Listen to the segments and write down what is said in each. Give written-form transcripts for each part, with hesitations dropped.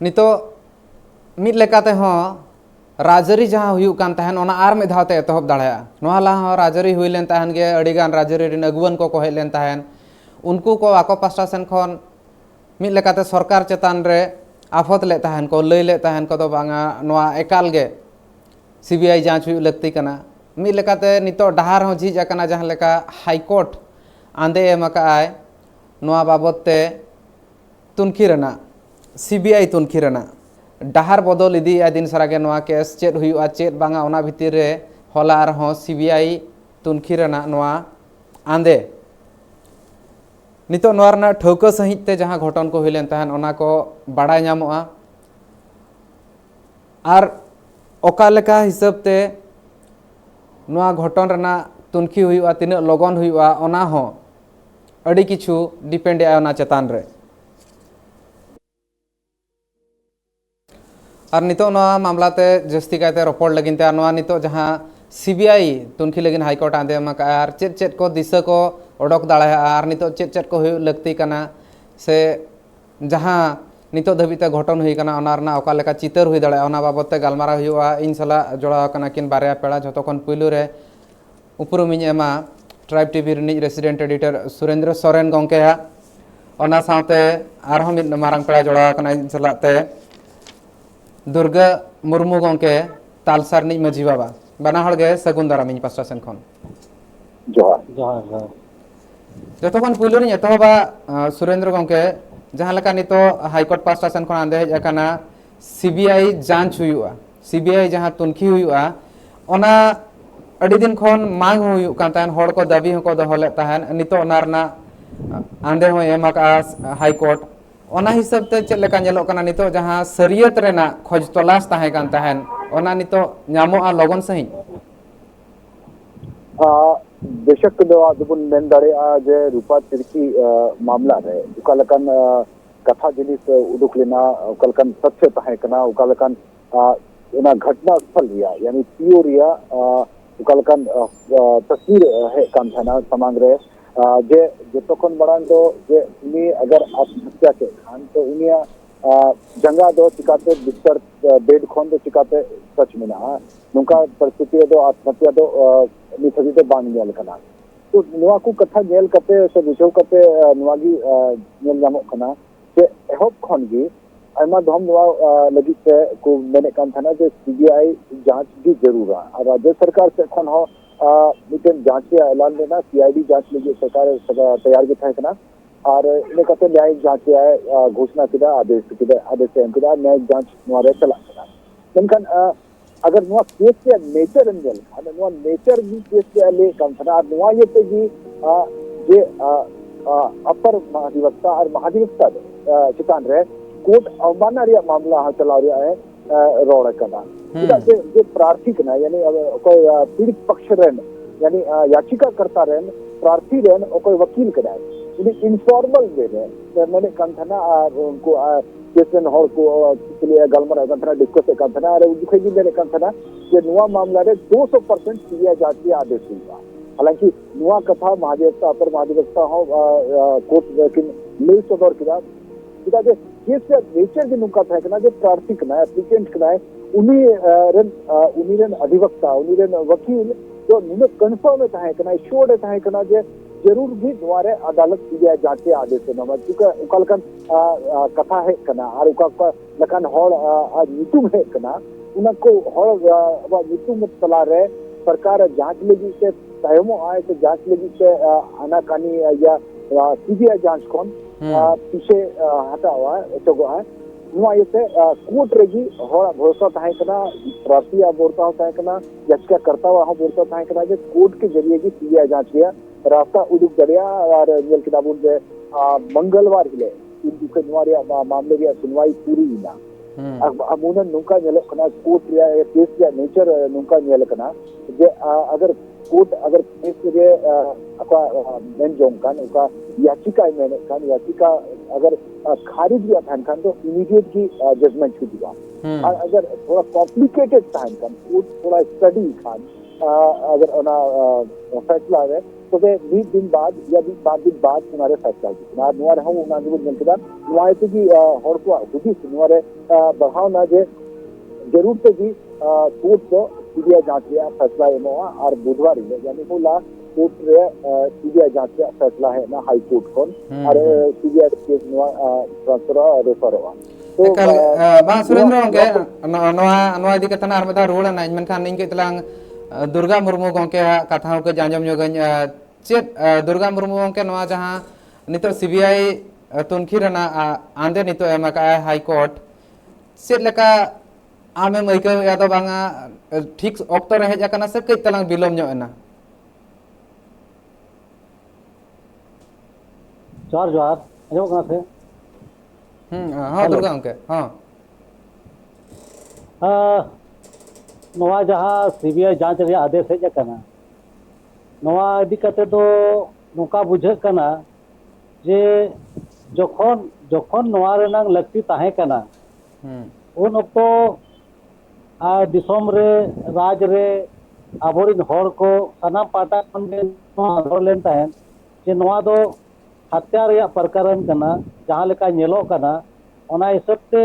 नितो मिद लेकाते हो राजरी जहाँ हुयुक कान तहन ओना आर में धावते एतहब दाड़ाया नोहा लाहा राजरी हुई लेन तहन गे अड़ीगान राजरी रिन अगुवन को हेज लेन तहन उनको को आको पास्टा सेन खन मिद लेकाते सरकार चेतान रे आफत ले तहन को लई ले तहन को दो बांगा नोआ एकाल गे सीबीआई जांच हुई लगती कना मिद लेकाते नितो डहार हो झिज अकना जहाँ लेका हाईकोर्ट आंदे एमका आय नोआ बाबते तुनखी रना सीबीआई तुनखी रना डहार बदल इदी दिन सारागे नोआ केस चेत हुयुआ चेत बांगा ओना भितिर रे होला आरहों सीबीआई तुनखी रना नोआ आंदे नितो नोआ रना ठौका सहित ते जहाँ घटन को हुई लेन तहन ओना को बाड़ाय ᱧᱟᱢᱚᱜᱼᱟ आर ओका लेका हिसाब ते नोआ घटन रना तुनखी हुयुआ तिना लगन हुयुआ ओना हो अड़ी किछु डिपेंड आय ओना चेतान रे और नितो नोआ मामलाते जस्ती कायते रपड़ लगिनते नोआ नितो जहाँ सीबीआई तुनखी लगिन हाईकोर्ट आंदे एमका आर चेत चेत को दिशा को ओडक दाड़ाया आर नितो चेत चेत को हुयु लगती कना से जहाँ नितो धबिते घटन हुई कना ओना रना ओका लेका चितर हुई दाड़ाया ओना बाबते गालमारा हुयुआ इन सला जोड़ा कना किन बारया पेड़ा जतो खन पुइलु रे उपरुमिन एमा ट्राइब टीवी रिनिज रेसिडेंट एडिटर सुरेंद्र सोरेन गंके ओना साथे आरहों मिद मारांग पेड़ा जोड़ा कना इन सलाते दुर्गा मुर्मू गंके तालसार निज माझी बाबा बना हड़ गे सगुन दाराम इन पास्टा सेन खन जोहार जोहार जतो खन पुइलु नि एतहबा सुरेंद्र गंके जहाँ लेका नितो हाईकोर्ट पास्टा सेन खन आंदे हेज अकाना सीबीआई जांच हुयुआ सीबीआई जहाँ तुनखी हुयुआ ओना अड़ी दिन खन मांग हुयुक कान तहन हड़ को दाबी हो को दोहले तहन नितो ओना रना आंदे हो एमका हाईकोर्ट ओना हिसाब ते चेद लेका नेलो कना नितो जहाँ सरियत रेना खोज तलाश ताहे कान तहन ओना नितो ᱧᱟᱢᱚᱜᱼᱟ लगन सही बेशक दो आदबुन मेन दाड़ेया जे रूपा तिरकी मामला रे उकालकन कथा जिनिस उडुक लेना उकालकन सत्य ताहे कना उकालकन एना घटना स्थल रिया यानी पीओ रिया उकालकन तस्वीर है कान थाना समांग रे जे जतोखन बड़ान दो जे उनी अगर आत्महत्या के खान तो उनिया जंगा दो चिकाते बिस्तर बेड खोन दो चिकाते सच में ना नुका परिस्थिति दो आत्महत्या दो निथगी दो बांग नेल कना तो नुआ को कथा नेल कते से बुझो कते नुआगी नेल जामो कना जे एहब खन गी आयमा धम नुआ लगी से को मेने कान थाना जे सीबीआई जांच भी जरूर है राज्य सरकार से खन हो मिटन जांच ऐलान देना सीआईडी जांच लगी सरकार तैयार भी था कना और इन कते न्यायिक जांच घोषणा किदा आदेश एम किदा न्यायिक जांच नोरे चला कना लेकिन अगर नुआ केस के नेचर एंगल खान नुआ नेचर भी केस के ले कम था नुआ ये ते जी जे अपर महाधिवक्ता और महाधिवक्ता चितान रे कोर्ट अवमानना रिया मामला हा चला रिया है रोड कना जे प्रार्थी कना यानी कोई पीड़ित पक्ष रेन यानी याचिका करता रेन प्रार्थी रेन और कोई वकील कना इनफॉर्मल वे में मैंने कंथना उनको केसन हर को इसलिए गलमरा कंथना डिस्कस कंथना अरे दुखे जी मैंने कंथना ये नुआ मामला रे 200% सीबीआई जांच के आदेश हुआ हालांकि नुआ कथा महाधिवक्ता अपर महाधिवक्ता हो कोर्ट लेकिन ले सदर किदा किदा जे केस के नेचर के नुका था कना जो प्रार्थी कना एप्लीकेंट कना उन्हीं रेन अधिवक्ता उन्हीं रेन वकील जो नुने कंफर्म था कना श्योर था कना जे जरूर भी द्वारे अदालत सीबीआई जांच के आदेश नमा चुका उकालकन कथा है कना और उका लखन हड़ नीतुम है कना उनको हड़ नीतुम चला रहे सरकार जांच लगी से तयमो आए तो जांच लगी से आनाकानी या सीबीआई जांच कौन पीछे हटा हुआ है चोगो है नुआ ये से कोर्ट रेगी हड़ भरोसा ताहे कना प्रार्थी बोलता ताहे कना याचिका करता हुआ बोलता ताहे कना जे कोर्ट के जरिए की सीबीआई जांच किया रास्ता उदुक दरिया और नेल किताबुन जे मंगलवार हिले इनके नुआरिया मामले की सुनवाई पूरी ना अमुनन नुका नेल कना कोर्ट रिया केस या नेचर नुका नेल कना जे अगर कोर्ट अगर केस रे अका मेन जोंग कान उका याचिका मेन कान याचिका अगर खारिज किया खान तो इमीडिएट की जजमेंट छूट दिया और अगर थोड़ा कॉम्प्लिकेटेड था खान कोर्ट थोड़ा स्टडी खान अगर फैसला है तबे मीद दिन बाद या बाद दिन बाद उनारे फैसला ना नुआ रहा उना जो जनता नुआ तो की हर को हुदिस नुआ रे बढ़ाव ना जे जरूर से भी कोर्ट को सीबीआई जांच रे फैसला एमोआ और बुधवार यानी को लास्ट कोर्ट रे सीबीआई जांच रे फैसला है ना हाई कोर्ट कोन और सीबीआई केस नुआ ट्रांसफर रेफर हुआ तो bang Surendra gongke noa idi katana ar meda rule na menkan ing kitlang Durga Murmu gongke katha ko janjam nyogan chet Durga Murmu gongke noa jaha nito CBI tunki rena ande nito emaka high court chet leka ame maika ya do banga ठीक okto re hej akana se kai talang bilom nyo ena जोहार जोहार आजो कना से हाँ दुर्गा गongke हाँ नवा जहाँ सीबीआई जांच रे आदेश हेज कना नवा इदी कते दो नोका बुझे कना जे जखन जखन नवा रेनांग लक्ति ताहे कना उन अक्तो दिसोम रे राज रे आबोरिन हर को सनाम पाटा खन लेन ताहेन जे नवा दो हत्या रे प्रकरण कना जहाँ लेका नेलो कना ओना हिसाब से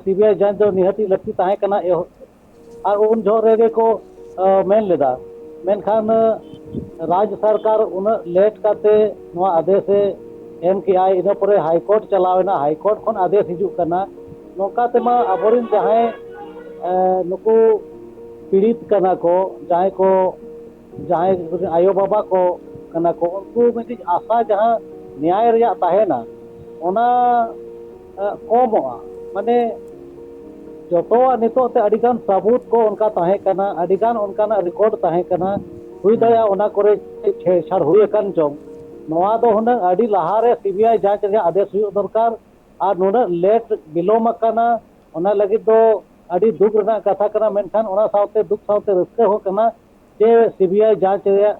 सीबीआई जांच जो निहती लक्ति ताहे कना और उन जो रेगे को मेन लेदा मेनखान राज्य सरकार उन लेट करते नवा आदेश एम की आई इन पर हाईकोर्ट चलावेना हाईकोर्ट खन आदेश हिजू कना नोका तेमा आबोरिन जहां नुकु पीड़ित कना को जहां आयो बाबा को कना को उनको मिटी आशा जहां न्याय रिया ताहेना ओना कमोआ माने जोतो नितो ते अडिगान सबूत को उनका ताहे कना अडिगान उनका रिकॉर्ड ताहे कना हुई दया ओना करे छेड़छाड़ हुई कन जों नवा दो हुन अडी लहारे सीबीआई जांच रे आदेश हुई दरकार और नुना लेट बिलोम कना ओना लगी दो अडी दुख रना कथा कना मेनखान ओना सावते दुख सावते रस्ते हो कना जे सीबीआई जांच रे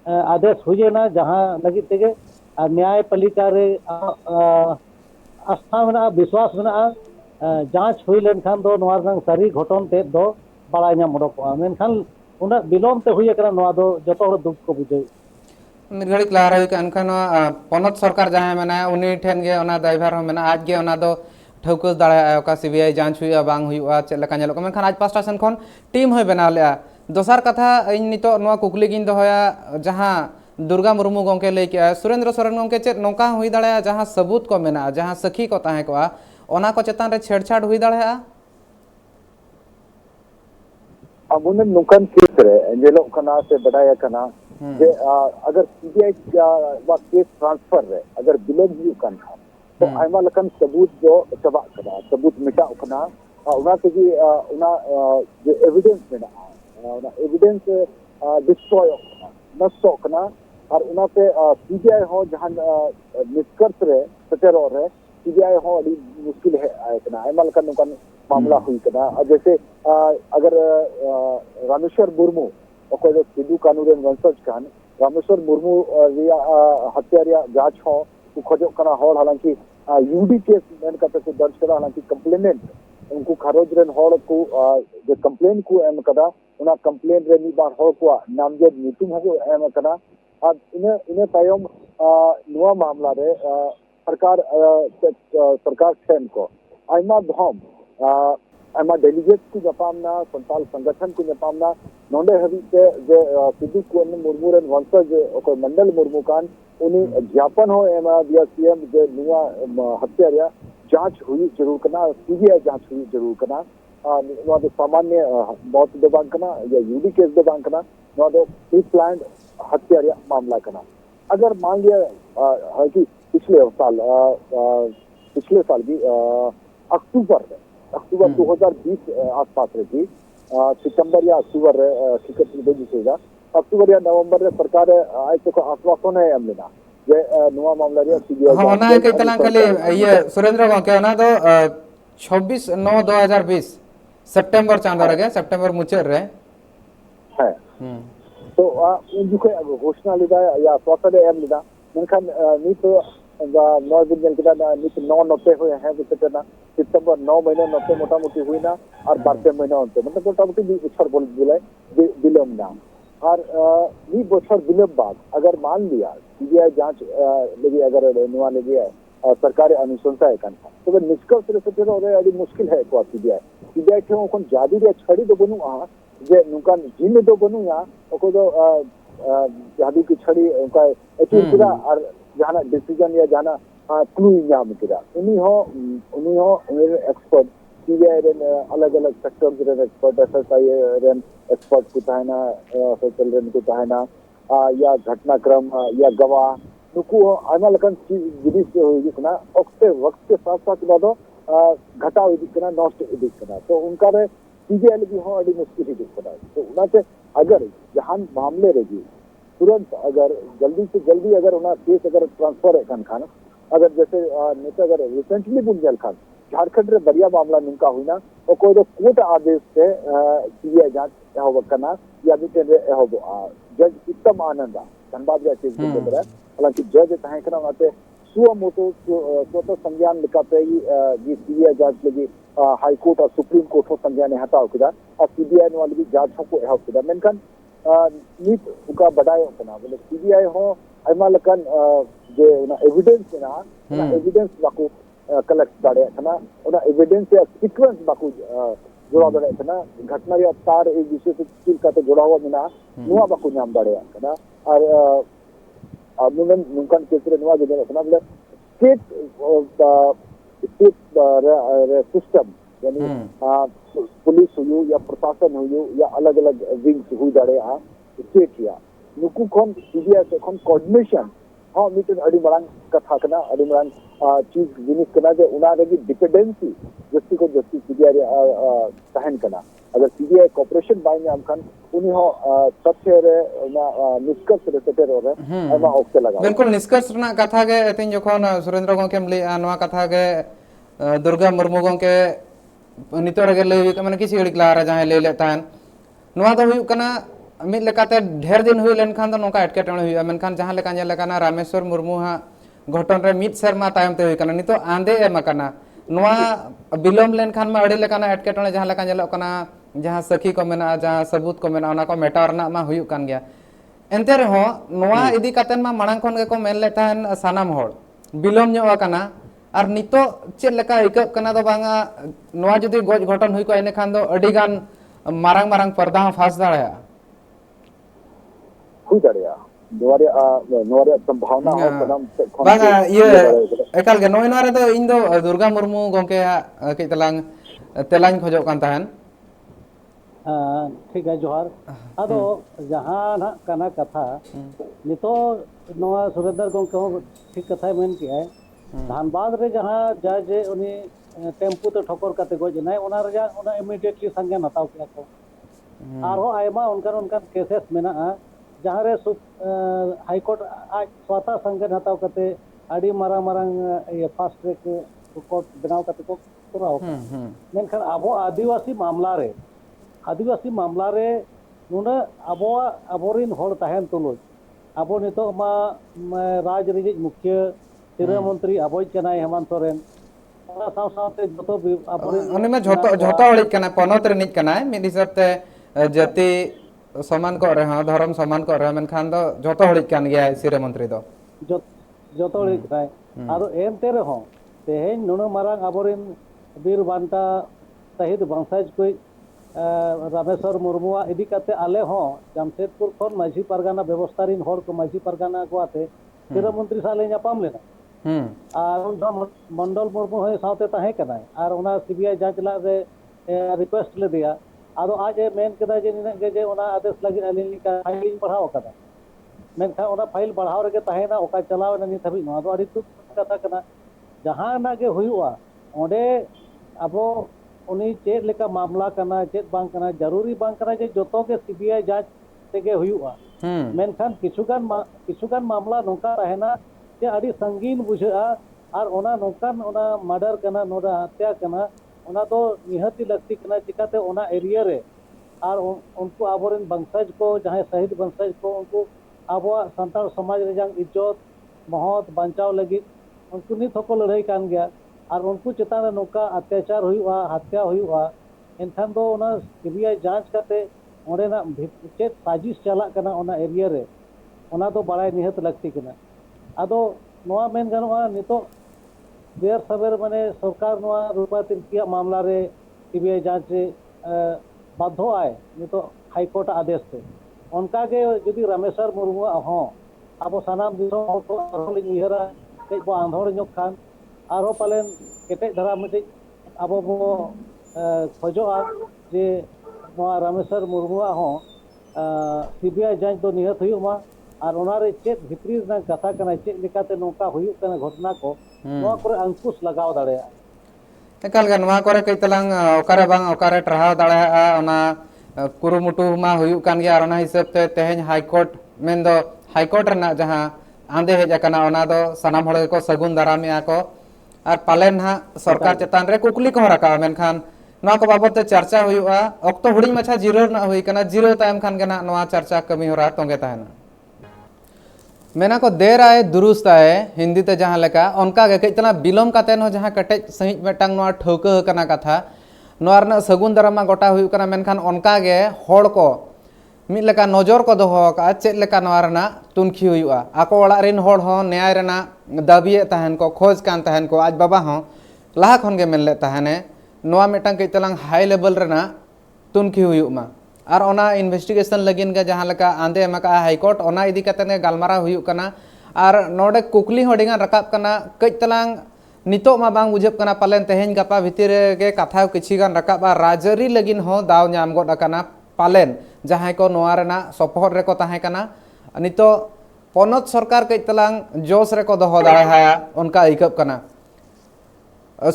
आदेश हुई ना जहां लगी तेगे न्यायपालिका रे आस्था में विश्वास में जांच हुई लेनखान दो नवा सारी घटन ते दो बड़ा नाम उडोकवा मेनखान उना बिलोम ते हुई कना नवा दो जतो हर दुख को बुझे मिरघड़ी लारा हुई अनखान पनत सरकार जहां मेना उनी ठेन गे ओना दायभार हो मेना आज गे ओना दो ठौकस दाड़ा का सीबीआई जांच हुई बांग हुआ चेक लेका नेलो मेनखान आज पास्टा सेन खन टीम होय बनाव लेआ दोसार कथा इन नितो नवा कुकली गिन दोया जहां दुर्गा मुर्मू गongke लई के सुरेंद्र सोरेन गongke चेक नोका हुई दाड़ा जहां सबूत को मेना जहां सखी को ताहे को ओना को चेतान रे छेड़छाड़ हुई दाड़ा अमुन नुकन केस रे जेलो कना से बडाया कना जे अगर सीबीआई वा केस ट्रांसफर रे अगर बिलोम हुई कन तो आइमा लकन सबूत जो चबा कना सबूत मिटा कना उना से जी उना जो एविडेंस मेना उना एविडेंस डिस्ट्रॉय नष्ट कना और उना पे सीबीआई हो जहां निष्कर्ष रे सटेरो रे सीबीआई हो अड़ी मुश्किल है कना आइमा लकन नुकन मामला हुई कना जैसे अगर रामेश्वर मुर्मू ओको जो सिद्धू कानून वंशज कान रामेश्वर मुर्मू रिया हत्या रिया जांच हो खोजो कना होल हालांकि यूडी केस मेन कते को दर्ज करा हालांकि कंप्लेनेंट उनको खरोज रेन होल को जो कंप्लेन को एम कदा उना कंप्लेन रे नि बार होल को नामजद मीटिंग हो एम कदा अब इने तायम नुआ मामला रे सरकार सेन को आइमा धम आइमा डेलीगेट को जपामना संताल संगठन को जपामना नोंडे हबी के जे सिद्धू कुन मुर्मू रेन वंशज ओको मंडल मुर्मू कान उनी ज्ञापन हो एमा दिया सीएम जे नुआ हत्या रिया जांच हुई जरूर कना सीबीआई जांच हुई जरूर कना नुआ दो सामान्य मौत दो बांग कना या यूडी केस दो बांग कना नुआ दो प्री प्लान्ड हत्या रिया मामला कना अगर मान लिया है कि पिछले साल भी अक्टूबर 2020 आसपास रही सितंबर या अक्टूबर टिकट बजीसेगा अक्टूबर या नवंबर रे सरकार आय तो आश्वासन है हमने जे नुआ मामला रे सीबीआई हां ना के तला खाली ये सुरेंद्र गongke ना तो 26/9/2020 सितंबर चांद रे सितंबर मुचर रे है तो उन जुके घोषणा लिदा या आश्वासन है हमने मेनखान नी तो 9 दिन के बाद नी तो 9 नोटे हुए हैं बितना सितंबर 9 महीने नोटे मोटा मोटी हुई ना और 12 महीना होते मतलब मोटा मोटी 2 बोल दिले विलंब ना और मी बछर विलंब बाद अगर मान लिया सीबीआई जांच लगी अगर नुआ लगी सरकारी अनुशंसा एकान तो निष्कर्ष रे सेटेरो रे अड़ी मुश्किल है को सीबीआई ठे ओखन जादी रे छड़ी दो बनु आ जे नुकान जिन दो बनु या ओको दो जादी की छड़ी उनका अचीव किरा और जाना डिसीजन या जाना क्लू नाम किरा उनी हो एक्सपर्ट सीबीआई रे अलग अलग सेक्टर्स रे एक्सपर्ट एसएसआई रे एक्सपर्ट को ताहना सोशल रे को ताहना या घटनाक्रम या गवाह नुकु आयमा लकन जिनिस होई कना ओक्ते वक्त के साथ साथ बादो घटाव इदी कना नष्ट इदी कना तो उनका रे सीबीआई भी हो अड़ी मुश्किल इदी कना तो उनाते अगर जहान मामले रेगी तुरंत अगर जल्दी से जल्दी अगर उना केस अगर ट्रांसफर है खान अगर जैसे नेता अगर रिसेंटली बुंजल खान झारखंड रे बढ़िया मामला निका हुई ना और कोई तो कोर्ट आदेश से सीबीआई जांच हो कना या भी हो जज उत्तम आनंद धनबाद या चीज के तरह हालांकि जज तहे कना उनाते सुमोटो स्वतः संज्ञान लिखाते ये सीबीआई जांच लगी हाई कोर्ट और सुप्रीम कोर्ट हो संज्ञान हटाव किदा और सीबीआई वाली भी जांच को एहव किदा मेनखान नीट उनका बढ़ाए कना बोले सीबीआई हो आयमा लकन जे उना एविडेंस ना उना एविडेंस बाको कलेक्ट दाड़े कना उना एविडेंस या सीक्वेंस बाको जोड़ा दाड़े कना घटना या तार एक दूसरे से चिल का तो जोड़ा हुआ मिना नुआ बाको नाम दाड़े कना और मुनन नुकान केसरे नुआ जे कना बोले स्टेट सिस्टम यानी पुलिस हुई या प्रशासन हुई या अलग अलग विंग्स हुई दाड़े स्टेट या नुकु खन सीबीआई से खन कोऑर्डिनेशन हाँ मिटन अड़ी मरांग कथा कना अड़ी मरांग चीज जिनिस कना जे उना रेगी डिपेंडेंसी जस्ती को जस्ती सीबीआई सहन कना अगर सीबीआई कोऑपरेशन बाय में हमखन उनी हो तथ्य रे ना निष्कर्ष रे सेटेर रे एमा ओके लगा बिल्कुल निष्कर्ष ना कथा के एतिन जखन सुरेंद्र गोंके ले नवा कथा के दुर्गा मुर्मू गोंके नितो रे ले माने किसी घड़ी क्लारा जहां ले लेतान नवा तो हुई कना मिल लेकाते ढेर दिन हुई लेनखान तो नोका एटकेटणे हुई मेनखान जहां लेका जेल लेकाना रामेश्वर मुर्मू हा घटन रे मित शर्मा तायम ते हुई कना नितो आंदे एम कना नोआ बिलोम लेनखान में अड़ी लेकाना एटकेटणे जहां लेका जेल कना जहां सखी को मेना जहां सबूत को मेना ओना को मेटार ना मा हुई कान गया एनते रे हो नोआ इदी कातेन मा मांग खन गे को मेन लेतान सानाम होड़ बिलोम ᱧᱚᱜ आकना और नितो चेक लेका इकब कना दो बांगा नोआ जदी गोज घटन हुई को एने खान दो अड़ी गान मारंग मारंग पर्दा फास दाड़या हुई दाड़या नोरे संभावना हो कदम बांगा ये एकाल गे नोय नोरे दो इन दो दुर्गा मुर्मू गोंके के तलांग तेलांग खोजो कान ताहन ठीक है जोहार अदो जहां ना कना कथा नितो नोआ सुरेंद्र गोंके हो ठीक कथा मेन की है धनबाद रे जहां जज उनी टेम्पू तो ठोकर काते गोज नाय ओना रे ओना इमीडिएटली संज्ञान हताव किया को आरो आयमा उनकन केसेस मेना जहां रे हाई कोर्ट आज स्वतः संज्ञान हताव काते अड़ी मारा मारांग ये फास्ट ट्रैक कोर्ट बनाव काते को कराव मेनखान आबो आदिवासी मामला रे नुना अबोरिन होड़ ताहेन तुलुज आबो नितो मा राज रिजिज मुख्य सिरा मंत्री अबोज कनाय हेमंत सोरेन ओना साव सावते जतो अबोरिन ओने में झोतो हड़ी कना पनत रे निक कनाय मिद हिसाब ते जति समान को रे हां धर्म समान को रे मेनखान दो झोतो हड़ी कान गया सिरा मंत्री दो जतो हड़ी कनाय आरो एनते रे हो तेहेन नुना मारांग अबोरिन बीर बांटा शहीद वंशज कोई रामेश्वर मुर्मुआ इदी काते आले हो जमशेदपुर खन माझी परगाना व्यवस्था रिन होड़ को माझी परगाना को आते सिरा मंत्री साले ᱧᱟᱯᱟᱢ लेना और मंडल मुर्मू है साथे ताहे कनाय और उना सीबीआई जांच ला रे रिक्वेस्ट ले दिया आदो आज मेन कदा जे निना जे ओना आदेश लगी अलिन का फाइल बढ़ाव कदा मेन खा ओना फाइल बढ़ाव रे ताहे ना ओका चलाव ना नि थबी नो दो अड़ी तु कथा कना जहां ना के हुआ ओडे अबो उनी चेक लेका मामला कना चेक बांग कना जरूरी बांग कना जे जोतो के सीबीआई जांच तेगे हुआ मेनखान किछुगान मामला नोका रहना जे अड़ी संगीन बुझा और ओना नोकान ओना मर्डर कना नोरा हत्या कना ओना तो निहती लगती कना चिकाते ओना एरिया रे और उनको आबोरेन वंशज को जहां शहीद वंशज को उनको आबो संताल समाज रे जंग इज्जत महत बचाव लगी उनको नित को लड़ाई कान गया और उनको चितान नोका अत्याचार हुआ हत्या हुआ एनखान दो ओना सीबीआई जांच करते ᱚᱸᱰᱮᱱᱟᱜ ᱪᱮᱫ ᱥᱟजिश ᱪᱟᱞᱟᱜ ᱠᱟᱱᱟ ᱚᱱᱟ ᱮᱨᱤᱭᱟ ᱨᱮ ᱚᱱᱟ ᱫᱚ ᱵᱟᱲᱟᱭ ᱱᱤᱦᱟᱹᱛ ᱞᱟᱹᱠᱛᱤ ᱠᱟᱱᱟ ᱟᱫᱚ ᱱᱚᱣᱟ ᱢᱮᱱ ᱜᱟᱱᱚᱜᱼᱟ ᱱᱤᱛᱚᱜ देर सवेर माने सरकार नवा रूपा तिर्किया मामला रे सीबीआई जांच रे बाध्य आए नितो हाईकोर्ट आदेश से उनका के यदि रामेश्वर मुर्मू हो अब सानाम दिसोम को अरलिन उहरा कई बो आंधोर ñok खान आरो पालेन केटे धरा मिटे अब बो खोजोआ जे नवा रामेश्वर मुर्मू हो सीबीआई जांच दो निहत हुयुमा और ओनारे चेत भित्री ना कथा कना चेत लेकाते नोका हुयुक कना घटना को नवा करे अंकुश लगाव दाड़ेया एकाल गे नवा करे कई तलांग ओकारे बांग ओकारे टराहाव दाड़ेया ओना कुरुमुटु मा हुयुक कान गया ओना हिसाब ते तेहेन हाईकोर्ट मेन दो हाईकोर्ट रना जहां आंदे हेज अकना ओना दो सनाम हड़ को सगुन दारामिया को और पालेन हा सरकार चेतान रे कुकली को रखा मेनखान नवा को बाबत ते चर्चा हुयुआ अक्तो हुडिंग मछा जीरो ना हुई कना जीरो तायम खान गना नवा चर्चा कमी होरा तोंगे ताहना मेना को देर आए दुरुस्त आए हिंदी ते जहाँ लेका उनका गे कई तना बिलोम कातेन हो जहाँ कटेज सही मेटांग नवा ठौका कना कथा नवा रना सगुन दारामा गोटा हुयुक कना मेनखान उनका गे होड़ को मिद लेका नजर को दोहो का चेद लेका नवा रना तुनखी हुयुआ आको ओड़ा रिन होड़ हो न्याय रना दाबिये ताहन को खोज कान ताहन को आज बाबा हो लाहा खन गे मेनले ताहने नवा मेटांग कई तलांग हाई लेवल रना तुनखी हुयुक मा और ओना इन्वेस्टिगेशन लगिन के जहाँ लेका आंदे एमका हाईकोर्ट ओना इदी कते गालमारा हुयुक कना और नोडे कुकली होडिंगा रकाब कना कई तलांग नितो मा बांग बुझब कना पालेन तेहेन गपा भितिर के कथा किछि गान रकाब राजरी लगिन हो दाव नाम गोड कना पालेन जहाँ को नोआ रेना सपोहर रे को ताहे कना नितो पनत सरकार कई तलांग जोश रे को दोहो दाड़े हाया उनका इकब कना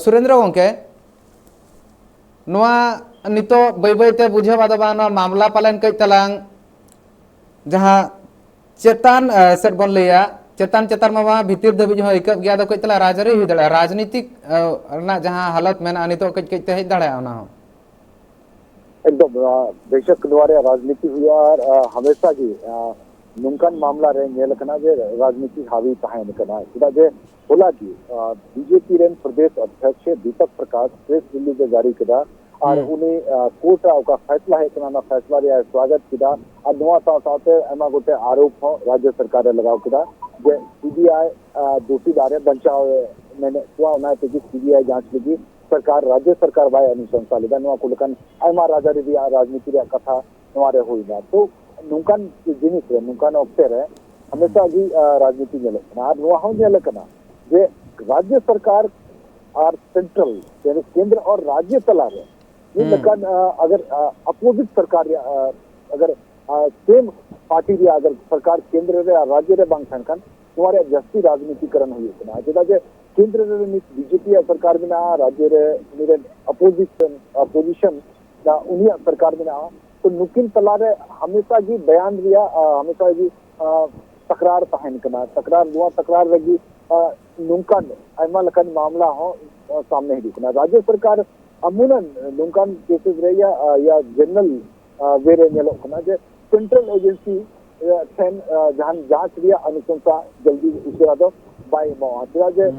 सुरेंद्र गंके नोआ नितो बै बैते बुझे बादबा मामला पालन कई तलांग जहाँ चेतान सेट बन लिया चेतान चेतान मामा भितर दबी जो इकब गया तो कई तला राजरी हुई दड़ा राजनीतिक ना जहाँ हालत में नितो कई कई ते हेज दड़ा ओना हो एकदम बेशक द्वारा राजनीति हुआ और हमेशा जी नुनकान मामला रे नेल कना जे राजनीति हावी ताहेन कना चदा जे बोला जी बीजेपी रेन प्रदेश अध्यक्ष दीपक प्रकाश प्रेस रिलीज जारी कदा और उन्हें कोर्ट का फैसला है कना फैसला रे स्वागत किदा और नवा साथे एमा गोटे आरोप हो राज्य सरकार लगाव किदा जे सीबीआई दोषी दारे बचाव मैंने हुआ ना ते सीबीआई जांच लगी सरकार राज्य सरकार बाय अनुशंसा लेदा नवा कुलकन आयमा राजारी दिया राजनीति रे कथा नवारे होइना तो नुकान जिनिस रे नुकान ऑक्टर है हमेशा भी राजनीति में लेना आज नवा हो जे लेकना जे राज्य सरकार और सेंट्रल यानी केंद्र और राज्य तला रे ये लेकन अगर अपोजिट सरकार अगर सेम पार्टी रे अगर सरकार केंद्र रे राज्य रे बांग थनकन नवारे जस्ती राजनीतिकरण हुई कना जेदा जे केंद्र रे बीजेपी सरकार में राज्य रे मेरे अपोजिशन ना उन्हीं सरकार में तो नुकिन तला रे हमेशा जी बयान दिया हमेशा जी तकरार ताहन कना तकरार दुआ तकरार लगी नुकन आयमा लकन मामला हो सामने ही दिखना राज्य सरकार अमूनन नुकन केसेस रे या जनरल वे रे नेलो कना जे सेंट्रल एजेंसी थेन जहां जांच रिया अनुशंसा जल्दी उसरा दो बाय मो आतरा जे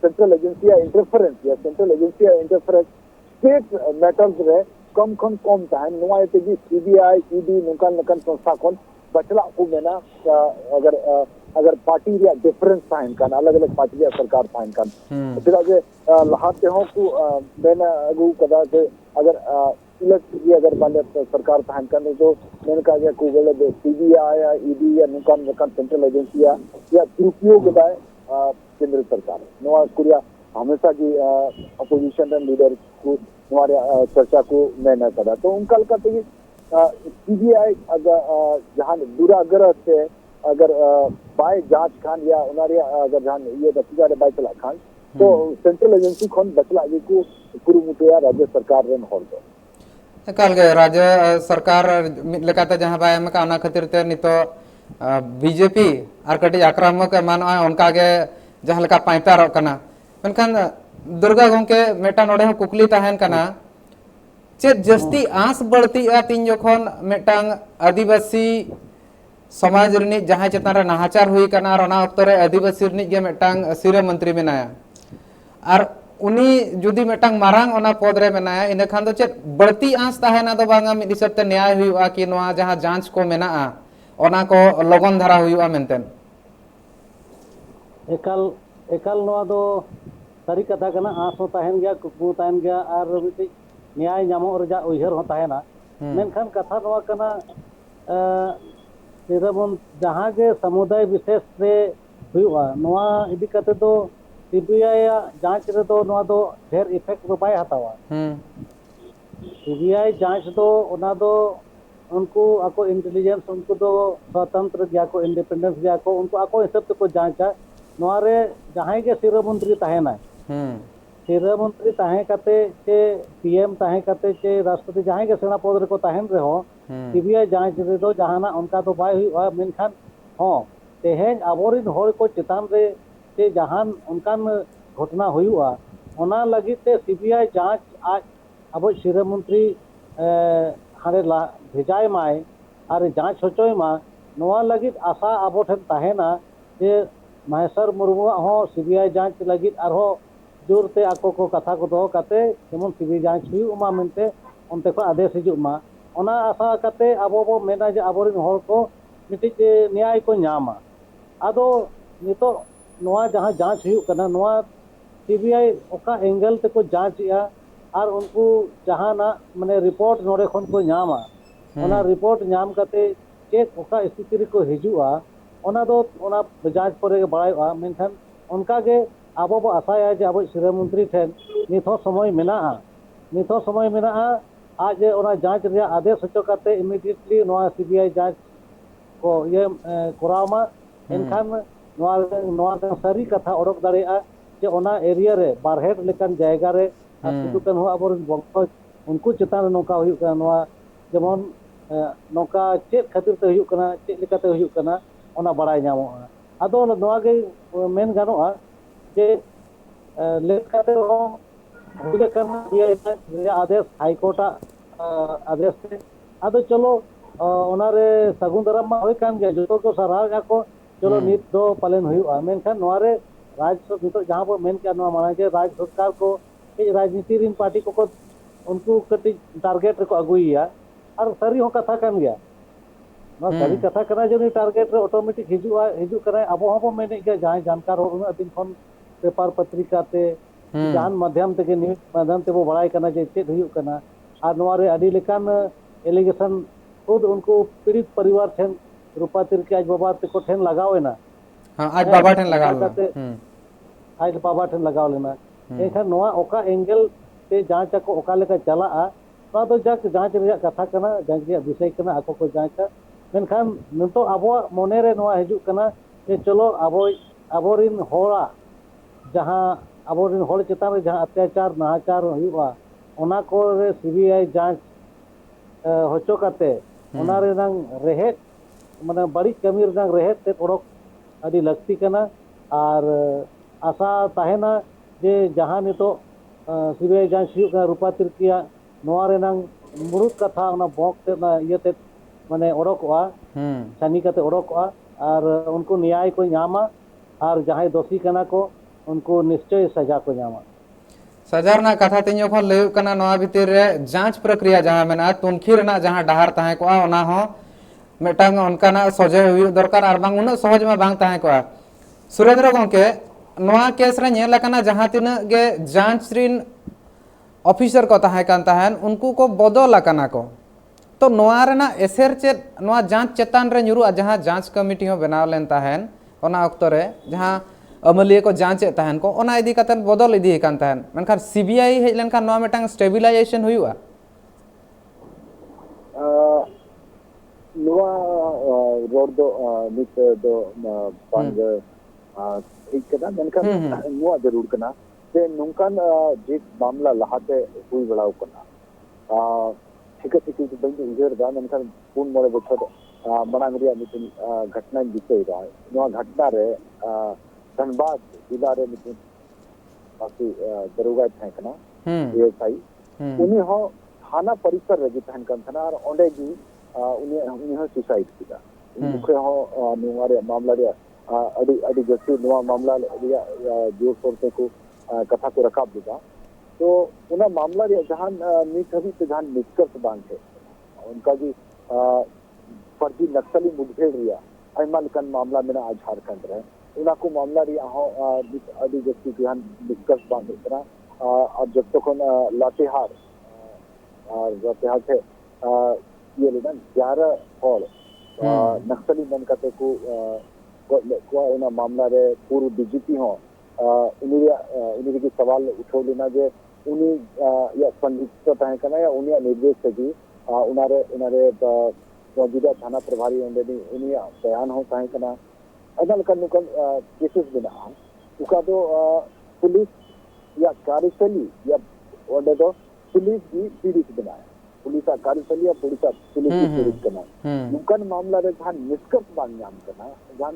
सेंट्रल एजेंसी या सेंट्रल एजेंसी या इंटरफेरेंस स्टेट मैटर्स रे कम ताहन नोआ ते जी सीबीआई ईडी नुकन नकन संस्था कोन बचला को मेना अगर पार्टी रे डिफरेंस ताहन कान अलग अलग पार्टी रे सरकार ताहन कान तेरा जे लहाते हो को मेना अगु कदा से अगर इलेक्ट की अगर बाले सरकार ताहन कान तो मेन का जे को गले सीबीआई या ईडी या नुकन नकन सेंट्रल एजेंसी या दुरुपयोग दाय केंद्र सरकार नोआ कुरिया हमेशा की अपोजिशन लीडर को हमारे चर्चा को मैं न करा तो उनका कहते हैं सीबीआई अगर जहां दुराग्रह से अगर बाय जांच खान या उनारे अगर जहां ये बचला बाय चला खान तो सेंट्रल एजेंसी खन बचला ये को कुरुमुटया राज्य सरकार रेन होल दो काल के राज्य सरकार लेकाते जहां बाय में काना खातिर ते नितो बीजेपी आर कटी आक्रामक मानो उनका के जहां लेका पाइपारो कना मेनखान दुर्गा गंके मेटा नोडे हो कुकली ताहन कना चेत जस्ती आस बढ़ती तीन जखन मेटांग आदिवासी समाज रिनी जहां चेतान रे नाहाचार हुई कना और ओना ऑक्तो रे आदिवासी रिनी गे मेटांग सिरे मंत्री मेनाया और उनी जुदी मेटांग मारांग ओना पद रे मेनाया इने खान दो चेत बढ़ती आंस ताहेना दो बांगा मिद हिसाब ते न्याय हुआ कि नोआ जहां जांच को मेनाआ ओना को लगन धारा हुआ मेनतेन एकाल एकाल नोआ दो सारी कथा कना आस हो ताहेन गया कुकु ताहेन गया और मिटी न्याय नामो रजा उयहर हो ताहेना मेनखान कथा नोआ कना सिरमन जहां के समुदाय विशेष रे हुआ नोआ इदी कते दो सीबीआई जांच रे दो नोआ दो ढेर इफेक्ट दो बाय हतावा सीबीआई जांच दो ओना दो उनको आको इंटेलिजेंस उनको दो स्वतंत्र गया को इंडिपेंडेंस गया को उनको आको हिसाब से को जांचा नोआ रे जहां के सिर मंत्री ताहेना सिर मंत्री ताहे कते चे पीएम ताहे कते चे राष्ट्रपति जहां के सेना पद रे को ताहेन रे हो सीबीआई जांच रे दो जहाना उनका तो बाय हुआ मेनखान हो तेहेन आबोरिन होर को चितान रे चे जहान उनकान घटना हुआ ओना लगी ते सीबीआई जांच आज अब सिर मंत्री हारे ला भेजाय माय और जांच होचोय मा नोआ लगी आशा आबो ठन ताहेना जे महेश्वर मुर्मू हो सीबीआई जांच लगी आरो जोरते आको को कथा को दो कते जेमन सीबीआई जांच हुई मा मेनते उनते को आदेश हिजुग मा ओना आशा कते आबो बो मेना जे आबोरिन होर को मिटिज न्याय को न्यामा आदो नितो नोआ जहां जांच हुई कना नोआ सीबीआई ओका एंगल ते को जांच या और उनको जहां ना माने रिपोर्ट नोरे खन को न्यामा ओना रिपोर्ट न्याम कते चेक ओका स्थिति को हिजुआ ओना दो ओना जांच परे बड़ायआ मेनखान उनका के आबो बो आशाया जे आबो सिर मंत्री ठेन निथो समय मेना आज ओना जांच रे आदेश होचो कते इमीडिएटली नोआ सीबीआई जांच को ये कोरामा एनखान नोआ सारी कथा ओडक दाड़ेआ जे ओना एरिया रे बारहेट लेकान जायगा रे सिदु कान्हु आबोर बंकज उनको चितान नोका हुयु कना नोआ जेमन नोका चेत खातिर ते हुयु कना चेत लेकाते हुयु कना ओना बड़ाय ᱧᱟᱢᱚᱜᱼᱟ आदो नोआ गे मेन गानोआ जे लेकाते हो हुयु कना ये आदेश हाई कोर्ट आदेश से आदो चलो ओना रे सगुन दराम मा होय कान गे जतो को सराव को चलो नित दो पालन हुआ मेनखान नोआ रे राज्य नितो जहां पर मेन क्या नोआ माना जे राज्य सरकार को राजनीति रिन पार्टी को उनको कटी टारगेट रे को अगुइया और सारी हो कथा कान गया नोआ सारी कथा करा जे टारगेट रे ऑटोमेटिक हिजु करा अब हो मेने के जहां जानकार हो उन दिन खन पेपर पत्रिका ते जहान माध्यम ते के न्यूज माध्यम ते वो बड़ाई करना जे चेत हुयु कना और नोआ रे अडी लेकान एलिगेशन खुद उनको पीड़ित परिवार ठेन रूपा तिरके आज बाबा ते को ठेन लगावेना हां आज बाबा ठेन लगाव आज बाबा ठेन लगाव लेना एखन नोआ ओका एंगल ते जांच को ओका लेका चलाआ नोआ तो जाक जांच रे कथा कना जांच रे विषय कना आको को जांच मेनखान नतो आबो मने रे नोआ हिजु कना जे चलो आबोरिन होरा जहां आबोरिन होर चितान रे जहां अत्याचार नाहाचार हुआ ओना को रे सीबीआई जांच होचो कते ओना रे नंग रेहेट माने बड़ी कमी रे नंग रेहेट ते ओडक अडी लगती कना और आशा ताहेना जे जहां नितो सीबीआई जांच हुआ रूपा तिरकिया नोआ रे नंग मुरुत कथा ओना बॉक ते ना इयते माने ओडकवा छानी कते ओडकवा और उनको न्याय को न्यामा और जहां दोषी कना को उनको निश्चय सजा को न्यामा सजा रना कथा तीन जखन लय कना नोआ भीतर रे जांच प्रक्रिया जहां मेना तुनखी रना जहां डहार ताहे को ओना हो मेटांग उनकाना सजे हुई दरकार और बांग उना सहज में बांग ताहे को सुरेंद्र गंके नोआ केस रे नेला कना जहां तिना गे जांच रिन ऑफिसर को ताहे कान ताहेन उनको को बदल कना को तो नोआ रेना एसर चे नोआ जांच चेतान रे ᱧᱩᱨᱩᱜᱼᱟ जहां जांच कमिटी हो बनाव लेन ताहेन ओना अक्तो रे जहां अमलिया को जांच ताहेन को ओना इदी कतन बदल इदी कान ताहेन मेनखान सीबीआई हेज लेन खान नोआ मेटांग स्टेबिलाइजेशन हुआ नोआ रोड दो नित दो पंग ठीक कना मेनखान नोआ जरूर कना जे नोंकान जे मामला लहाते हुई बड़ाव कना ठीक ठीक बंद उजर दा मेनखान पुन मोरे बछर मनांग रिया मिटिन घटना दिसई दा नोआ घटना रे धनबाद जिला रे मिटिन बाकी दरोगा थाय कना ये साई उनी हो थाना परिसर रे थान कन थाना और ओंडे जी उनी हो सुसाइड किदा मुखे हो नोआ रे मामला रे अडी अडी जति नोआ मामला रे जोर तोर ते को कथा को रकाब लेगा तो उना मामला रे जहान नीत हबी से जहान निष्कर्ष बांध है उनका जी फर्जी नक्सली मुठभेड़ रिया आयमा लेकन मामला में आज झारखंड रहे उना को मामला रिया हो अभी व्यक्ति जहान निष्कर्ष बांध है और जब तक लातेहार और लातेहार से ये लेना 11 और नक्सली मन का को उना मामला रे पूर्व डीजीपी हो उन्हीं के सवाल उठो लेना जे उन्हीं या संदिग्ध तय करना या उन्हीं निर्देश से भी उनारे मौजूदा थाना प्रभारी उन्हें उन्हीं बयान हो तय करना अदल करने का केसेस बिना उका तो पुलिस या कार्यशैली या और तो पुलिस की पीड़ित बनाया पुलिस का कार्यशैली या पुलिस की पीड़ित करना नुकन मामला रे जहां निष्कर्ष बांग्याम करना जहां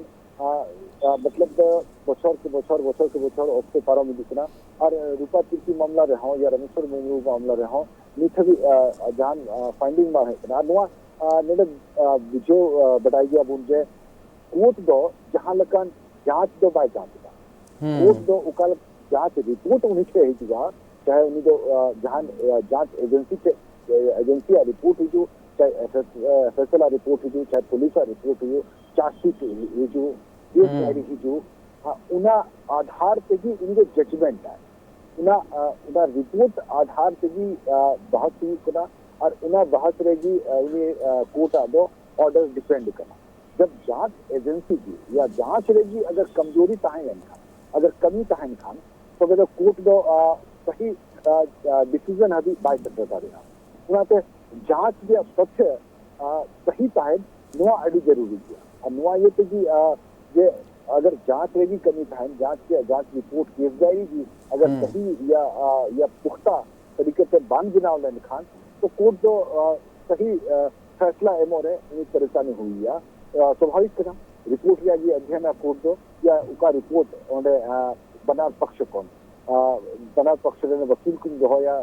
मतलब बछर के बछर उसके पारो में दिखना और रूपा तिर्की मामला रहो या रमेश्वर मुर्मू मामला रहो निथ भी जहां फाइंडिंग में है ना नवा नेड बिजो बताई गया बुनजे कोर्ट दो जहां लकन जांच दो बाय जांच का कोर्ट दो उकाल जांच रिपोर्ट उन्हीं के हिजुआ चाहे उन्हीं दो जहां जांच एजेंसी रिपोर्ट हिजू चाहे फैसला रिपोर्ट हिजू चाहे पुलिस रिपोर्ट हिजू चार्जशीट हिजू ये सारी हिजू उना आधार पे भी उनके जजमेंट है उना रिपोर्ट आधार पे भी बहस हुई करना और उना बहस रहेगी उन्हें कोर्ट दो ऑर्डर डिफेंड करना जब जांच एजेंसी की या जांच रहेगी अगर कमजोरी ताहें अगर कमी ताहें खान तो अगर कोर्ट दो सही डिसीजन अभी बाय सेक्रेटरी उनाते जांच के तथ्य सही ताहें नुआ अड़ी जरूरी है और नुआ ये तो कि ये अगर जांच रहेगी कमी ताहें जांच रिपोर्ट केस जाएगी अगर सही या पुख्ता तरीके से बांध गिनाव लेने खान तो कोर्ट जो सही फैसला एमो रे इतनी परेशानी हुई है स्वाभाविक कदम रिपोर्ट या ये अध्ययन कोर्ट दो या उनका रिपोर्ट उन्हें बनार पक्ष कौन बनार पक्ष ने वकील कुछ हो या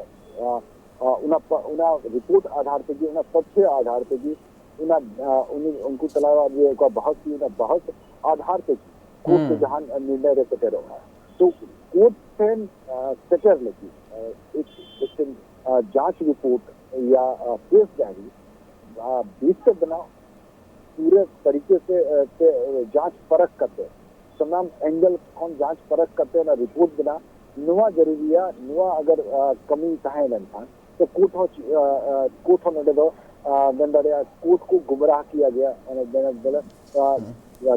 उना रिपोर्ट आधार पे भी उना तथ्य आधार पे भी उनको तलावा ये का बहस की ना बहस आधार पे कोर्ट के जहां निर्णय रे कटे रहा तो कोर्ट से सेटर लगी एक जांच रिपोर्ट या केस डायरी बीच बनाओ पूरे तरीके से जांच परख करते तमाम एंगल कौन जांच परख करते ना रिपोर्ट बना नुआ जरूरी है नुआ अगर कमी चाहे था तो कोर्ट होने दो कोर्ट को गुमराह किया गया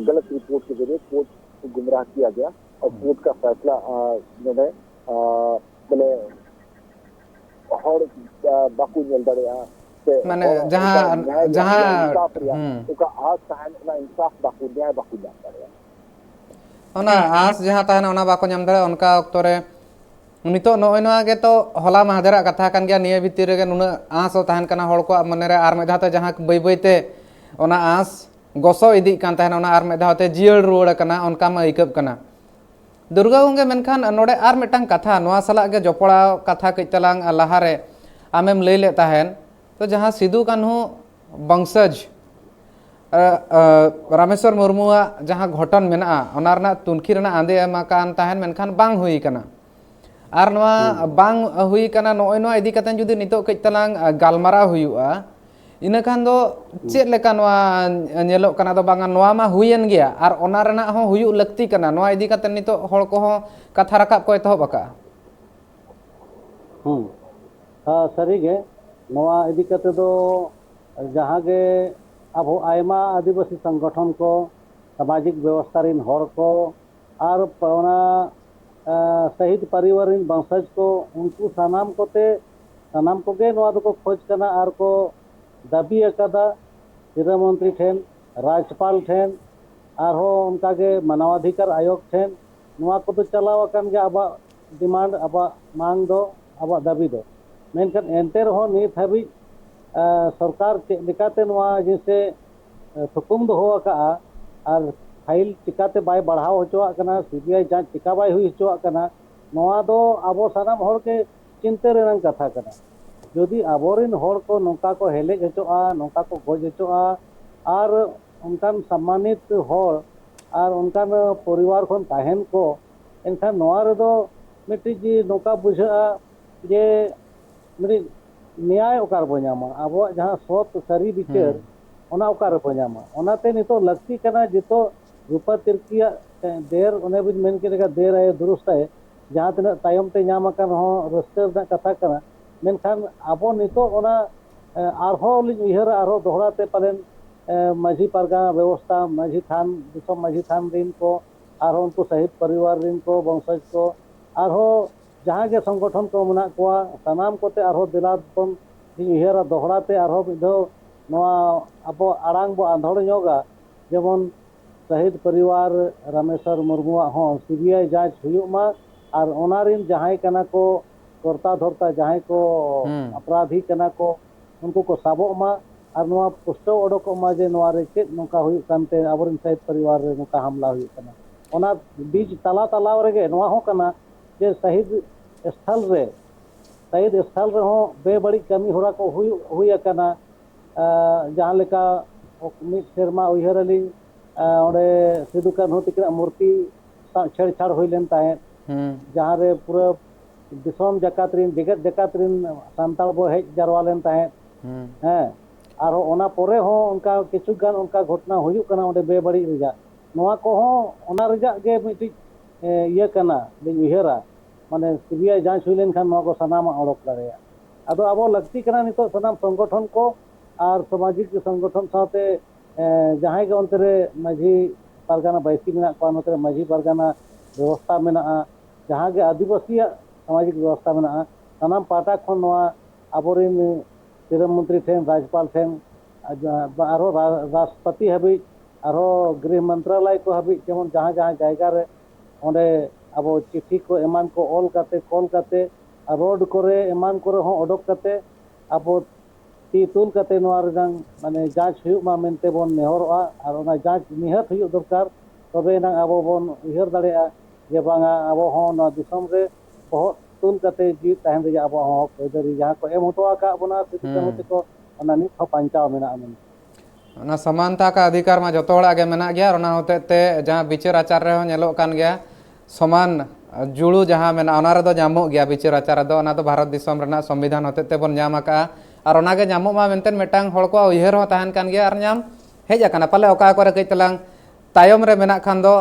गलत रिपोर्ट के जरिए कोर्ट को गुमराह किया गया और कोर्ट का फैसला उन्होंने बोले और बाकू जल्द माने जहां उनका आज तहन ना इंसाफ बाकू न्याय बाकू जाता है ओना आस जहां तहन ओना बाको नाम दाड़े उनका ऑक्टो रे नितो नोय नोआ गे तो होला माहदेरा कथा कान गया निये भितर रे नुना आस तहन कना हड़ को मने रे आर मेधाते जहां बै बैते ओना आस गसो इदी कान तहन ओना आर मेधाते जियल रुवाड़ कना उनका मा इकब कना दुर्गा गंगे मेनखान नोडे आर मिटांग कथा नोआ सला गे जपड़ा कथा कई तलांग लाहारे आमेम लई ले तहन तो जहां सिदू कान्हू वंशज रामेश्वर मुर्मुआ जहां घटन मेना ओना तुनखी आंदे एमा कान तहन मेनखान बांग हुई कना आर नोआ बांग हुई कना नोय नोआ इदी कतन जुदी नितो कई तलांग गालमारा हुआ इना खान दो चेद लेका नोआ नेलो कना दो बांगा नोआ मा हुयन गया आर ओना रना हो हुयु लक्ति कना नोआ इदी कतन नितो हड़ को हो कथा रकाब को एतहब अका सारी गे नोआ इदी कते दो जहां गे अब आयमा आदिवासी संगठन को सामाजिक व्यवस्था रिन हड़ को आर पौना शहीद परिवार रिन वंशज को उनको सानाम कोगे नोआ दो को खोज करना आर को दाबी अकादा गृह मंत्री ठेन राज्यपाल ठेन आर हो उनका के मानवाधिकार आयोग ठेन नोआ को तो चलाव अकान गे अब डिमांड अब मांग दो अब दाबी दो मेनखान एंते रहो नित हाबी सरकार चेकाते जैसे थुकुम दो और फाइल चिकाते बाय बढ़ाव होचोआ सीबीआई जांच चिका बाय हुई होचोआ नोआ दो आबो सानाम हड़ के चिंता रेनांग कथा कना यदि आबोरिन हड़ को नौका को हेलेज होचोआ नौका को गोज होचोआ और उनकान सम्मानित हड़ और उनकान परिवार खन ताहेन को एनखान नोआ रे दो मिट्टी जी नौका बुझा जे मिट्टी न्याय ओकार बो अब जहाँ सत सारी विचार ओना ओकार बो ओनाते नितो लगती कना जितो रूपा तिरकिया देर ओने बिन मेन के लेका देर आए दुरुस्त आए जहाँ तना तायम ते नाम अकन हो रस्ते ना कथा कना मेनखान अब नितो ओना आरहो लिन उहर आरहो दोहराते पालेन माझी पारगाना व्यवस्था माझी थान दिसम माझी थान दिन को आरहो उनको शहीद परिवार दिन को वंशज को आरहो जहाँ के संगठन को मना को सानाम कोते आरहो दिलापन उहर दोहराते आरहो मिधो नवा अब आड़ांग बो आंधोड़ योगा जेमन शहीद परिवार रामेश्वर मुर्मू हो सीबीआई जांच हुयुमा और ओनारिन जहां कना को कर्ता धरता जहां को अपराधी कना को उनको को साबोमा और नवा पुष्टो ओडोकोमा जे नवा रे चेत नोका हुयु कानते अबरिन शहीद परिवार रे नोका हमला हुयु कना ओना बीज तला तलाव रेगे नवा हो कना जे शहीद स्थल रे हो बेबड़ी कमी होरा को हुई कना जहां लेका मिद सेरमा उहर अली ओडे सिदु कान्हू तिकरा मूर्ति छेड़छाड़ हुई लेन ताहे जहां रे पूरा दिसम जकातरिन जगत जकातरिन सांताल बो हेज जारवा लेन ताहे हैं और ओना पोरे हो उनका किछु गान उनका घटना हुयु कना ओडे बेबड़ी रिजा नोआ को हो ओना रिजा गे मिटी ये कना दिन उहरा माने सीबीआई जांच हुई लेन खान नोआ को सनाम ओडक दारेया अदो अब लगती कना नितो सनाम संगठन को और सामाजिक संगठन साथे जहां के अंतरे माझी पारगाना बैसी में अंतरे माझी पारगाना व्यवस्था में जहां के आदिवासी सामाजिक व्यवस्था में सानाम पाटा खन अबोरिन सीरम मंत्री ठेन राज्यपाल ठेन राष्ट्रपति हाबी गृह मंत्रालय को हाबी जेमन जहां जहां जायगा रे ओंडे अब चिट्ठी को एमान को ऑल करते कॉल करते रोड करे एमान करे हो ओडक करते अब तुल करते माने जांच हुयुमा मेनते बन नेहरोआ और ओना जांच निहत हुयु दरकार तबे ना अब बन उहर दाड़ेया जे बांगा अब हो ना दिसम रे बहुत तुल करते जी तहन रे अब हो पैदरी जहां को एम होतवा का बना सिद्धि को ओना नित हो पंचाव मेना आमेन ओना समानता का अधिकार मा जतो हड़ा गे मेना गया और ओना होते ते जहां विचार आचार रे हो नेलो कान गया समान जुड़ू जहां मेना ओना रे दो जामो गया विचार आचार दो ओना तो भारत दिसम रेना संविधान होते ते बन जाम का और ओना गे जामो मा मेनतेन मेटांग हड़ को उहर हो ताहन कान गया और नाम हेज आकाना पाले ओका करे कई तलांग तायम रे मेना खान दो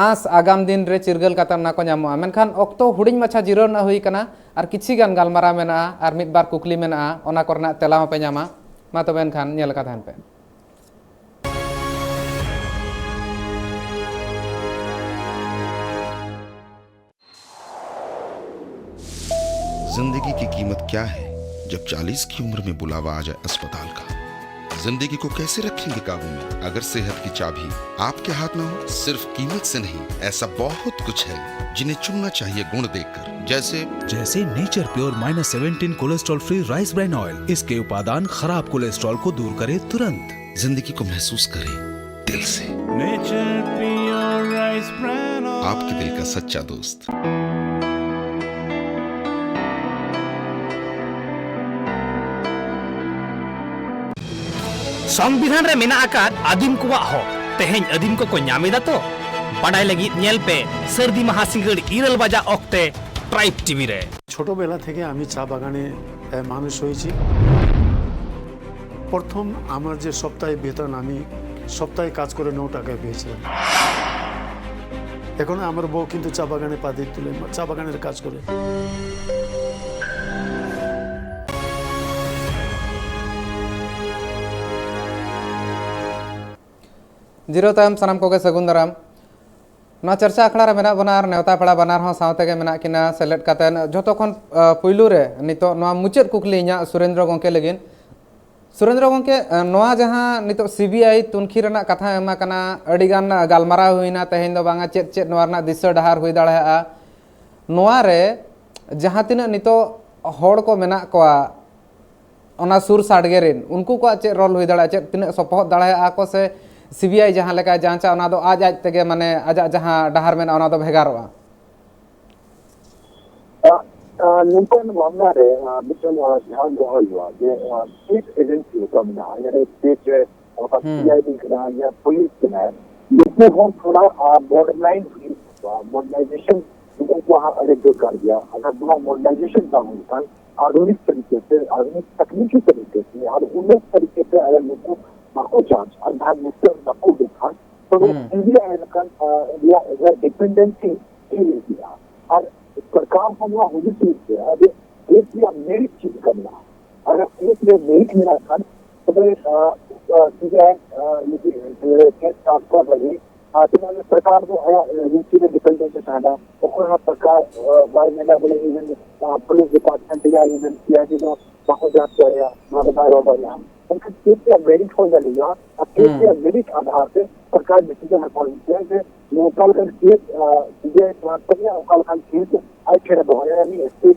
आस आगाम दिन रे चिरगल काता ना को नामो मेनखान ऑक्तो हुडिंग माछा जिरो ना हुई कना और किछि गान गालमारा मेना और मिद बार कुकली मेना ओना करना तेला पे नामा मा तो मेनखान नेल का थान पे जिंदगी की कीमत क्या है जब 40 की उम्र में बुलावा आ जाए अस्पताल का। जिंदगी को कैसे रखेंगे काबू में अगर सेहत की चाबी आपके हाथ में हो। सिर्फ कीमत से नहीं, ऐसा बहुत कुछ है जिन्हें चुनना चाहिए गुण देखकर, जैसे nature pure -17 cholesterol free rice bran oil. इसके उपादान खराब कोलेस्ट्रॉल को दूर करे तुरंत। जिंदगी को महसूस करें दिल से। Nature pure rice bran oil, आपके दिल का सच्चा दोस्त। संविधान रे मेना आकाद आदिम को तेहें आदिम को नामेदा तो बाडाय लगी नेल पे सर्दी महासिंगड़ 2 बजा ऑक्ते ट्राइब टीवी रे। ছোটবেলা থেকে আমি চা বাগানে মানুষ হয়েছি। প্রথম আমার যে সপ্তাহে বেতন আমি সপ্তাহে কাজ করে 9 টাকা পেয়েছিলাম। এখন আমার বউ কিন্তু চা বাগানে পা দিয়ে তুলে চা বাগানের কাজ করে। जीरो तायम सानाम कोगे सगुन दाराम ना चर्चा अखड़ा रे मेना बनार नेवता पड़ा बनार हो सावते के मेना किना सेलेक्ट कातेन जतो खन पुइलु रे नितो नवा मुचेद कुकली इया सुरेंद्र गंके लगिन। सुरेंद्र गंके नवा जहां नितो सीबीआई तुनखी रना कथा एमा कना अडिगान गालमारा हुइना तेहेन दो बांगा चेत चेत नवा रना दिशा डहार हुई दाड़ेया नवा रे जहां तिना नितो हड़ को मेना कोआ ओना सुर साडगेरिन उनको को चेत रोल हुई दाड़े चेत तिना सपोहत दाड़ेया को से सीबीआई जहां लेका जांचा ओना दो आज तेगे माने आजा जहां डहार मेना ओना दो भेगारोआ निंपन मामला रे मिशन ध्यान दो हुआ जे स्टेट एजेंसी का ना यानी स्टेट और सीआईडी का या पुलिस का इसमें बहुत थोड़ा बॉर्डरलाइन मॉडर्नाइजेशन उनको वहाँ रेगुलर कर दिया। अगर वहाँ मॉडर्नाइजेशन ना होता आधुनिक तरीके से, आधुनिक तकनीकी तरीके से और उन्नत तरीके से अगर लोगों को जांच आधार मुक्त को देखा तो इंडिया इंडिया डिपेंडेंसी दिया और सरकार को वहाँ होनी चाहिए। अब एक या मेरिट चीज करना, अगर एक में मेरिट मिला था तो सीधे ट्रांसफर लगी तुम्हारे सरकार को यूपी में डिपेंडेंसी चाहना और सरकार बार में बोले इवन पुलिस डिपार्टमेंट या इवन सीआईडी को वहाँ जांच करेगा वहाँ उनका केस या मेरिट हो जाएगा और केस या मेरिट आधार से सरकार डिसीजन पॉलिसी है कि लोकल का केस सीधे ट्रांसफर या लोकल का केस आई खेल रहा यानी स्टेट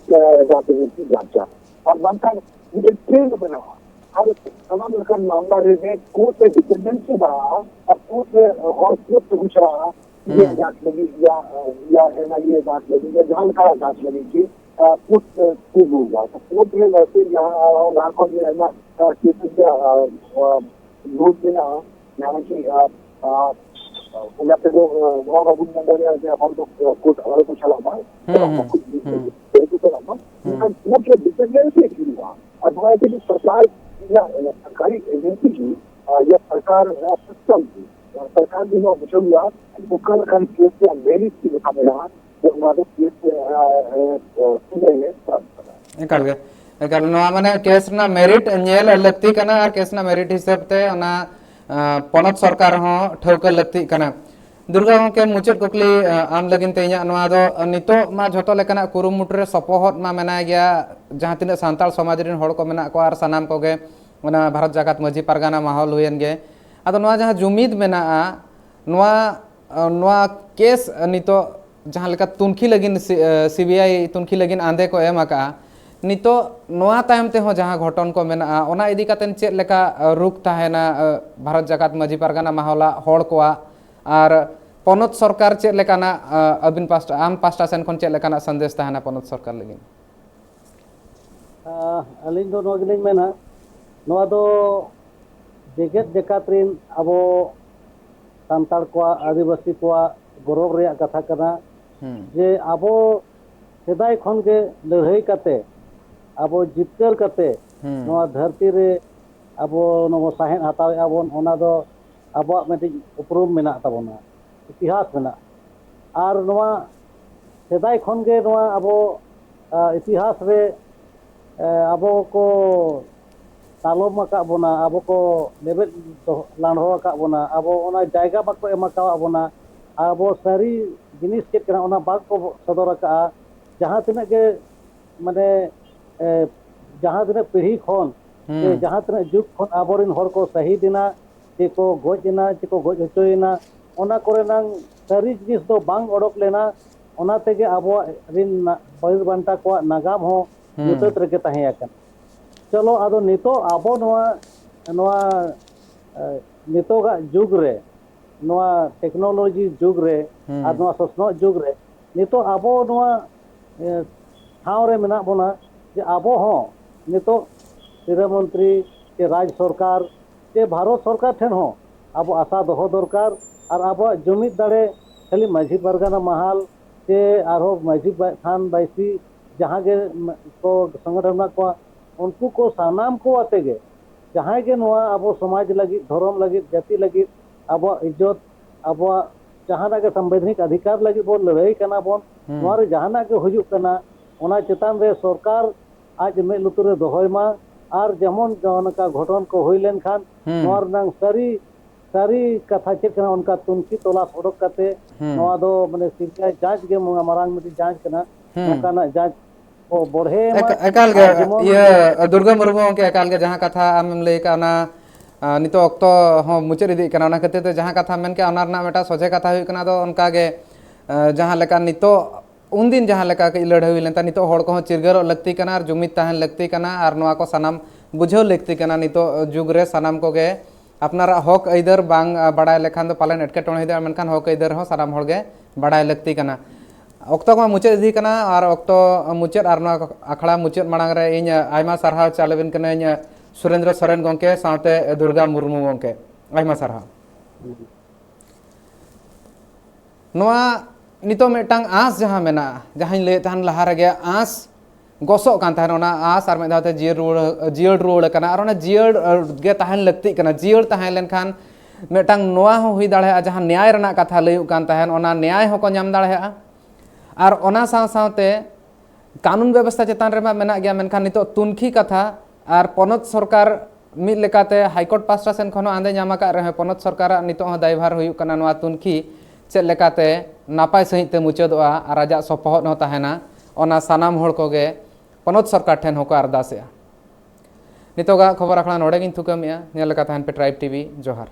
जाते हुए जांचा और बनता मुझे ट्रेन बना हर तमाम लोग मामला रहे कोर्ट से डिपेंडेंसी बढ़ा और कोर्ट से और कोर्ट से पूछ रहा ये जांच लगी या ये जांच लगी या जहाँ का जांच लगी कि कोर्ट को होगा तो कोर्ट में वैसे यहाँ लाखों में है ना केसेस रूप में ना यानी कि उन्हें जो वहाँ का बुक नंबर है हम तो कोर्ट हमारे को चला हुआ है डिपेंडेंसी क्यों हुआ अथवा कि सरकार या सरकारी एजेंसी की या सरकार सिस्टम की सरकार भी हुआ मुकल कर केस या मेरिट की लिखा मिला जो हमारे केस एकाल नवा माने केस ना मेरिट नेल लगती कना और केस ना मेरिट हिसाब ते ओना पनत सरकार हो ठौका लगती कना दुर्गा गंके मुचाद कुकली आम लगिन ते नवा दो नितो मा झोटो लेकना कुरुमुटरे सपोहत मा मेना गया जहां तिना सांताल समाज रिन हड़ को मेना को आर सनाम कोगे ओना भारत जाकात मजी पारगाना माहौल हुयन गे आदो नवा जहां जुमीद मेना नवा केस नितो जहां लेका तुनखी लगिन सीबीआई तुनखी लगिन आंधे को एम आका नितो नवा तायम ते हो जहां घटन को मेना ओना इदी कातेन चेद लेका रुक ताहेना भारत जाकात मजी पारगाना माहौला हड़ कोआ और पनत सरकार चेद लेकाना अबिन पास्टा आम पास्टा सेन खन चेद लेकाना संदेश ताहेना पनत सरकार लगिन अलिंग दो नोगलिंग मेना नवा दो जेगेत जेकात्रिन अबो सांताल को आदिवासी को गौरव रे कथा कना जे अबो सेदाय खन के लड़ाई कते अबो जितकर कते नवा धरती रे अबो नवा साहेन हतावे अबोन ओना दो अबो मेटी उपरूम मेना तबोना इतिहास मेना और नवा सेदाय खन के नवा अबो इतिहास रे अबो को तालम आका बोना अबो को लेबेल लांडो आका बोना अबो ओना जायगा बाको एमाका बोना अबो सारी जिनिस चेक कना ओना बाग को सदर आका जहां तिना के माने जहां तिना पीढ़ी खन जहां तिना जुग खन आबोरिन हर को शहीदिना जे को गोजना जे को गोज होचोयना ओना करे नांग सारी जिनिस दो बांग ओडक लेना ओना तेगे आबो रिन बहिर बांटा को नागाम हो मुतत रके ताहे आकन चलो आदो नितो आबो नवा नितो का जुग रे नवा टेक्नोलॉजी जुग रे और नवा ससनो जुग रे नितो आबो नवा ठाव रे मेना बोना जे आबो हो नितो गृह मंत्री के राज्य सरकार के भारत सरकार ठेन हो आबो आशा दोहो दरकार और आबो जुमिद दाड़े खाली माझी पारगाना महाल के आरो माझी थान बाईसी जहाँ के को संगठन को उनको को सानाम को आते गे जहाँ के नवा अब समाज लगी धर्म लगी जाति लगी अब इज्जत अब जहाँ के संवैधानिक अधिकार लगी बोल लड़ाई करना बोन नवा जहाँ के हुजूक करना ओना चेतान रे सरकार आज में लुतुरे दोहयमा और जेमन का घटन को हुई लेन खान नवा रंग सारी कथा चेक करना उनका तुनकी तलाश उडक करते नवा दो माने सीबीआई जांच के मारांग में जांच करना नौकाना जांच बढ़े एकाल गे ये दुर्गा मुर्मू के एकाल गे जहां कथा आम लई काना नितो अक्तो हो मुचर इदी कना ओना कते तो जहां कथा मेन के ओना रना मेटा सोझे कथा हुई कना दो उनका गे जहां लेका नितो उन दिन जहां लेका के लड़ाई हुई लेनता नितो हड़ को चिरगर लगती कना और जुमिद ताहन लगती कना और नवा को सनाम बुझो लगती कना नितो जुग रे सनाम को गे अपनारा हक इधर बांग बड़ाय लेखान दो पालन एटकेटोण हिदा मेनखान हक इधर हो सनाम हड़ गे बड़ाय लगती कना अक्तो को मुचाद इदी कना और अक्तो मुचाद और आखड़ा मुचाद मांग रे इन आयमा सारहाव चालबिन कना इन सुरेंद्र सोरेन गंके साथे दुर्गा मुर्मू गंके आयमा सारहाव नवा नितो मेटांग आस जहाँ मेना जहाँ ले तहन लहा रगे आस गोसो कान तहन ओना आस आर मेधाते जियर रुड़ कना और ओना जियर गे तहन लगती कना जियर तहन लेन खान मेटांग नोआ हो हुई दाड़े जहाँ न्याय रना कथा लयु कान तहन ओना न्याय हो को नाम दाड़े और ओना साव सावते कानून व्यवस्था चेतान रे मा मेना गया मेनखान नितो तुनखी कथा और पनत सरकार मिद लेकाते हाईकोर्ट पास्टा सेन खनो आंदे नामा का रहे पनत सरकार नितो हो दायभार हुई कना नोआ तुनखी चेद लेकाते नापाय सहित ते मुचादोआ और आजा सपोहद हो तहना ओना सानाम होड़ कोगे पनत सरकार ठेन होको अरदासेआ नितोगा खबर आखड़ा नोड़े गिन थुकमिया नेल लेका तहन पे ट्राइब टीवी जोहार।